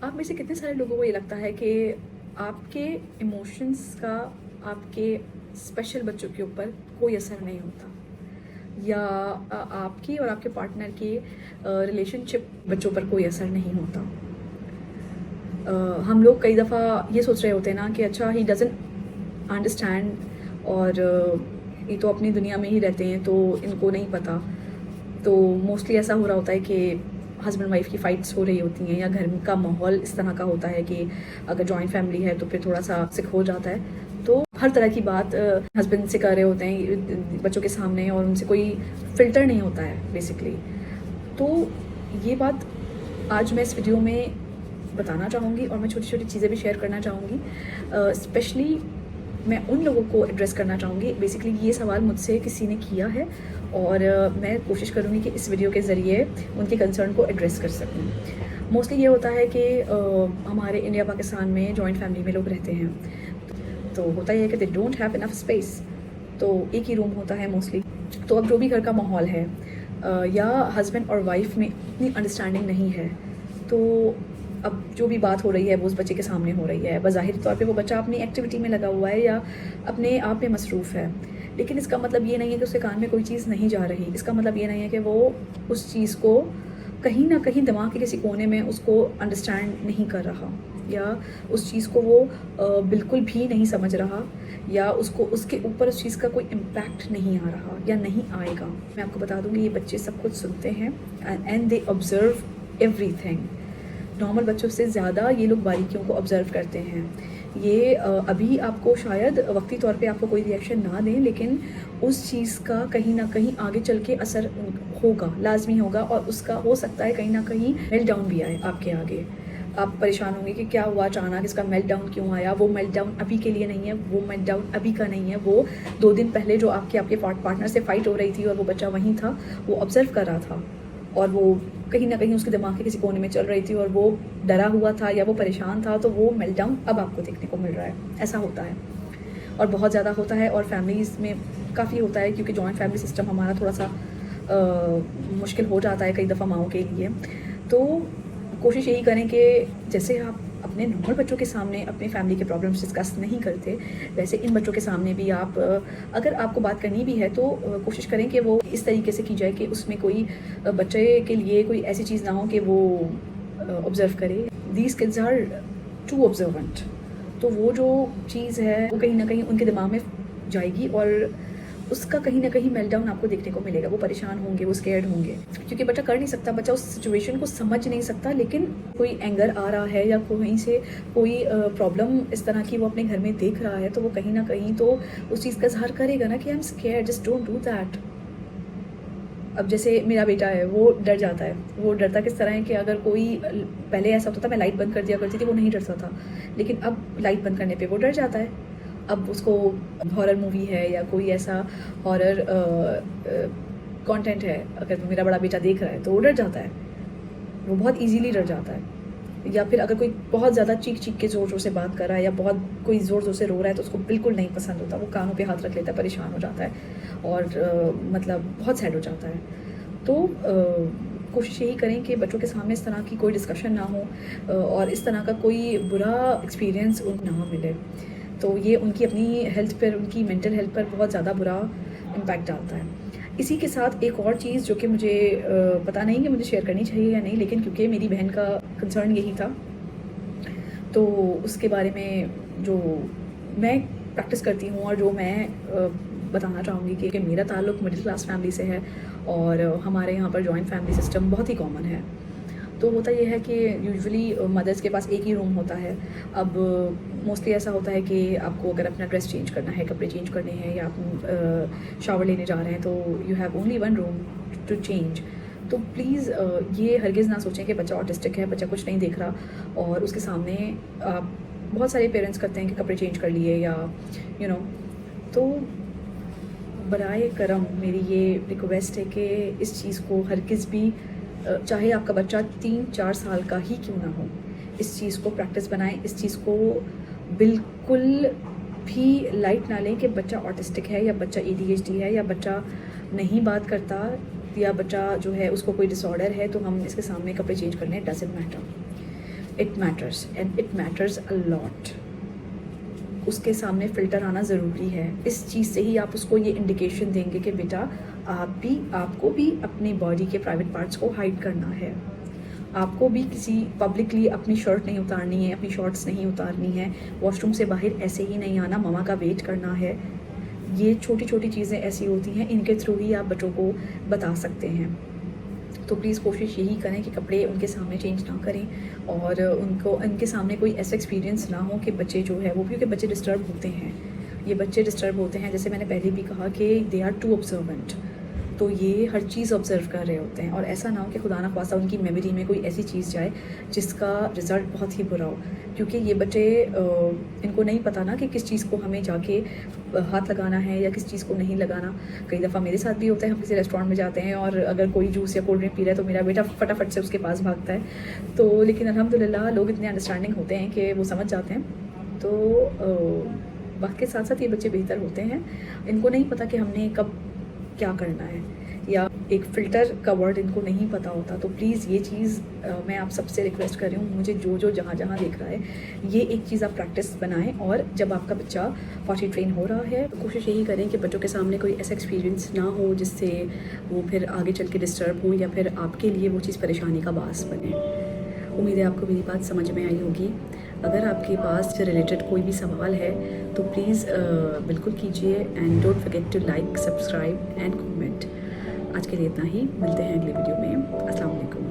आप में से कितने सारे लोगों को ये लगता है कि आपके इमोशंस का आपके स्पेशल बच्चों के ऊपर कोई असर नहीं होता, या आपकी और आपके पार्टनर की रिलेशनशिप बच्चों पर कोई असर नहीं होता? हम लोग कई दफ़ा ये सोच रहे होते हैं ना कि अच्छा ही डजंट अंडरस्टैंड, और ये तो अपनी दुनिया में ही रहते हैं तो इनको नहीं पता। तो मोस्टली ऐसा हो रहा होता है कि हस्बैंड वाइफ की फ़ाइट्स हो रही होती हैं, या घर का माहौल इस तरह का होता है कि अगर जॉइंट फैमिली है तो फिर थोड़ा सा सिक हो जाता है। तो हर तरह की बात हस्बैंड से कर रहे होते हैं बच्चों के सामने, और उनसे कोई फ़िल्टर नहीं होता है बेसिकली। तो ये बात आज मैं इस वीडियो में बताना चाहूँगी, और मैं छोटी छोटी चीज़ें भी शेयर करना चाहूँगी। स्पेशली मैं उन लोगों को एड्रेस करना चाहूँगी, बेसिकली ये सवाल मुझसे किसी ने किया है, और मैं कोशिश करूँगी कि इस वीडियो के ज़रिए उनके कंसर्न को एड्रेस कर सकूँ। मोस्टली ये होता है कि हमारे इंडिया पाकिस्तान में जॉइंट फैमिली में लोग रहते हैं, तो होता ही है कि they don't have enough space, तो एक ही रूम होता है मोस्टली। तो अब जो भी घर का माहौल है, या हस्बैंड और वाइफ में इतनी अंडरस्टैंडिंग नहीं है, तो अब जो भी बात हो रही है वो उस बच्चे के सामने हो रही है। बज़ाहिर तौर पे वो बच्चा अपनी एक्टिविटी में लगा हुआ है या अपने आप में मसरूफ़ है, लेकिन इसका मतलब ये नहीं है कि उसके कान में कोई चीज़ नहीं जा रही। इसका मतलब ये नहीं है कि वो उस चीज़ को कहीं ना कहीं दिमाग के किसी कोने में उसको अंडरस्टैंड नहीं कर रहा, या उस चीज़ को वो बिल्कुल भी नहीं समझ रहा, या उसको उसके ऊपर उस चीज़ का कोई इम्पैक्ट नहीं आ रहा या नहीं आएगा। मैं आपको बता दूँगी, ये बच्चे सब कुछ सुनते हैं and they observe everything. Normal बच्चों से ज़्यादा ये लोग बारीकियों को ऑब्ज़र्व करते हैं। ये अभी आपको शायद वक्ती तौर पे आपको कोई रिएक्शन ना दें, लेकिन उस चीज़ का कहीं ना कहीं आगे चल के असर होगा, लाजमी होगा, और उसका हो सकता है कहीं ना कहीं मेल्ट डाउन भी आए आपके आगे। आप परेशान होंगे कि क्या हुआ अचानक, इसका मेल्ट डाउन क्यों आया। वो मेल्ट डाउन अभी के लिए नहीं है, वो मेल्ट डाउन अभी का नहीं है, वो 2 दिन पहले जो आपके पार्टनर से फ़ाइट हो रही थी और वो बच्चा वहीं था, वो ऑब्ज़र्व कर रहा था, और वो कहीं ना कहीं उसके दिमाग के किसी कोने में चल रही थी, और वो डरा हुआ था या वो परेशान था, तो वो मेल्ट डाउन अब आपको देखने को मिल रहा है। ऐसा होता है, और बहुत ज़्यादा होता है, और फैमिलीज़ में काफ़ी होता है, क्योंकि जॉइंट फैमिली सिस्टम हमारा थोड़ा सा मुश्किल हो जाता है कई दफ़ा माओं के लिए। तो कोशिश यही करें कि जैसे आप अपने नॉर्मल बच्चों के सामने अपने फैमिली के प्रॉब्लम्स डिस्कस नहीं करते, वैसे इन बच्चों के सामने भी आप अगर आपको बात करनी भी है तो कोशिश करें कि वो इस तरीके से की जाए कि उसमें कोई बच्चे के लिए कोई ऐसी चीज़ ना हो कि वो ऑब्ज़र्व करे। These kids are too observant, तो वो जो चीज़ है वो कहीं ना कहीं उनके दिमाग में जाएगी, और उसका कहीं ना कहीं मेल्टडाउन आपको देखने को मिलेगा। वो परेशान होंगे, वो स्केर्ड होंगे, क्योंकि बच्चा कर नहीं सकता, बच्चा उस सिचुएशन को समझ नहीं सकता, लेकिन कोई एंगर आ रहा है या कहीं से कोई प्रॉब्लम इस तरह की वो अपने घर में देख रहा है, तो वो कहीं ना कहीं तो उस चीज़ का इज़हार करेगा ना कि I am scared, just don't do that. अब जैसे मेरा बेटा है, वो डर जाता है। वो डरता किस तरह है कि अगर कोई, पहले ऐसा होता था मैं लाइट बंद कर दिया करती थी, वो नहीं डरता था, लेकिन अब लाइट बंद करने पे वो डर जाता है। अब उसको हॉरर मूवी है या कोई ऐसा हॉरर कंटेंट है, अगर मेरा बड़ा बेटा देख रहा है तो वो डर जाता है, वो बहुत इजीली डर जाता है। या फिर अगर कोई बहुत ज़्यादा चीख चीख के ज़ोर ज़ोर से बात कर रहा है, या बहुत कोई ज़ोर ज़ोर से रो रहा है, तो उसको बिल्कुल नहीं पसंद होता, वो कानों पे हाथ रख लेता है, परेशान हो जाता है, और मतलब बहुत सैड हो जाता है। तो कोशिश यही करें कि बच्चों के सामने इस तरह की कोई डिस्कशन ना हो, और इस तरह का कोई बुरा एक्सपीरियंस उनको ना मिले। तो ये उनकी अपनी हेल्थ पर, उनकी मेंटल हेल्थ पर बहुत ज़्यादा बुरा इम्पैक्ट डालता है। इसी के साथ एक और चीज़ जो कि मुझे पता नहीं कि मुझे शेयर करनी चाहिए या नहीं, लेकिन क्योंकि मेरी बहन का कंसर्न यही था, तो उसके बारे में जो मैं प्रैक्टिस करती हूँ और जो मैं बताना चाहूँगी कि मेरा ताल्लुक़ मिडिल क्लास फैमिली से है, और हमारे यहाँ पर जॉइंट फैमिली सिस्टम बहुत ही कॉमन है। तो होता ये है कि यूजुअली मदर्स के पास एक ही रूम होता है। अब मोस्टली ऐसा होता है कि आपको अगर अपना ड्रेस चेंज करना है, कपड़े चेंज करने हैं, या आप शावर लेने जा रहे हैं, तो you have only one room to change. तो प्लीज़ ये हरगिज़ ना सोचें कि बच्चा ऑटिस्टिक है, बच्चा कुछ नहीं देख रहा, और उसके सामने आप बहुत सारे पेरेंट्स करते हैं कि कपड़े चेंज कर लिए, या यू नो। तो बराए करम मेरी ये रिक्वेस्ट है कि इस चीज़ को हरगिज़ भी, चाहे आपका बच्चा 3-4 साल का ही क्यों ना हो, इस चीज़ को प्रैक्टिस बनाएं। इस चीज़ को बिल्कुल भी लाइट ना लें कि बच्चा ऑटिस्टिक है, या बच्चा ADHD है, या बच्चा नहीं बात करता, या बच्चा जो है उसको कोई डिसऑर्डर है, तो हम इसके सामने कपड़े चेंज करने, doesn't matter. It matters and it matters a lot. उसके सामने फ़िल्टर आना ज़रूरी है। इस चीज़ से ही आप उसको ये इंडिकेशन देंगे कि बेटा आपको भी अपनी बॉडी के प्राइवेट पार्ट्स को हाइड करना है। आपको भी किसी पब्लिकली अपनी शर्ट नहीं उतारनी है, अपनी शॉर्ट्स नहीं उतारनी है, वॉशरूम से बाहर ऐसे ही नहीं आना, मम्मा का वेट करना है। ये छोटी छोटी चीज़ें ऐसी होती हैं, इनके थ्रू ही आप बच्चों को बता सकते हैं। तो प्लीज़ कोशिश यही करें कि कपड़े उनके सामने चेंज ना करें और उनके सामने कोई ऐसा एक्सपीरियंस ना हो कि बच्चे जो है वो, क्योंकि बच्चे डिस्टर्ब होते हैं, ये बच्चे डिस्टर्ब होते हैं। जैसे मैंने पहले भी कहा कि दे आर टू ऑब्जर्वेंट, तो ये हर चीज़ ऑब्ज़र्व कर रहे होते हैं और ऐसा ना हो कि खुदा ना ख्वास्ता उनकी मेमोरी में कोई ऐसी चीज़ जाए जिसका रिज़ल्ट बहुत ही बुरा हो। क्योंकि ये बच्चे इनको नहीं पता ना कि किस चीज़ को हमें जाके हाथ लगाना है या किस चीज़ को नहीं लगाना। कई दफ़ा मेरे साथ भी होता है, हम किसी रेस्टोरेंट में जाते हैं और अगर कोई जूस या कोल्ड ड्रिंक पी रहा है तो मेरा बेटा फटाफट से उसके पास भागता है। तो लेकिन अल्हम्दुलिल्लाह लोग इतने अंडरस्टैंडिंग होते हैं कि वो समझ जाते हैं। तो वक्त के साथ साथ ये बच्चे बेहतर होते हैं। इनको नहीं पता कि हमने कब क्या करना है, या एक फ़िल्टर का वर्ड इनको नहीं पता होता। तो प्लीज़ ये चीज़ मैं आप सबसे रिक्वेस्ट कर रही हूँ, मुझे जो जहाँ देख रहा है, ये एक चीज़ आप प्रैक्टिस बनाएं। और जब आपका बच्चा पॉटी ट्रेन हो रहा है तो कोशिश यही करें कि बच्चों के सामने कोई ऐसा एक्सपीरियंस ना हो जिससे वो फिर आगे चल के डिस्टर्ब हो या फिर आपके लिए वो चीज़ परेशानी का बास बने। उम्मीद है आपको मेरी बात समझ में आई होगी। अगर आपके पास से रिलेटेड कोई भी सवाल है तो प्लीज़ बिल्कुल कीजिए and don't forget to like, subscribe and comment. आज के लिए इतना ही, मिलते हैं अगले वीडियो में। अस्सलाम वालेकुम।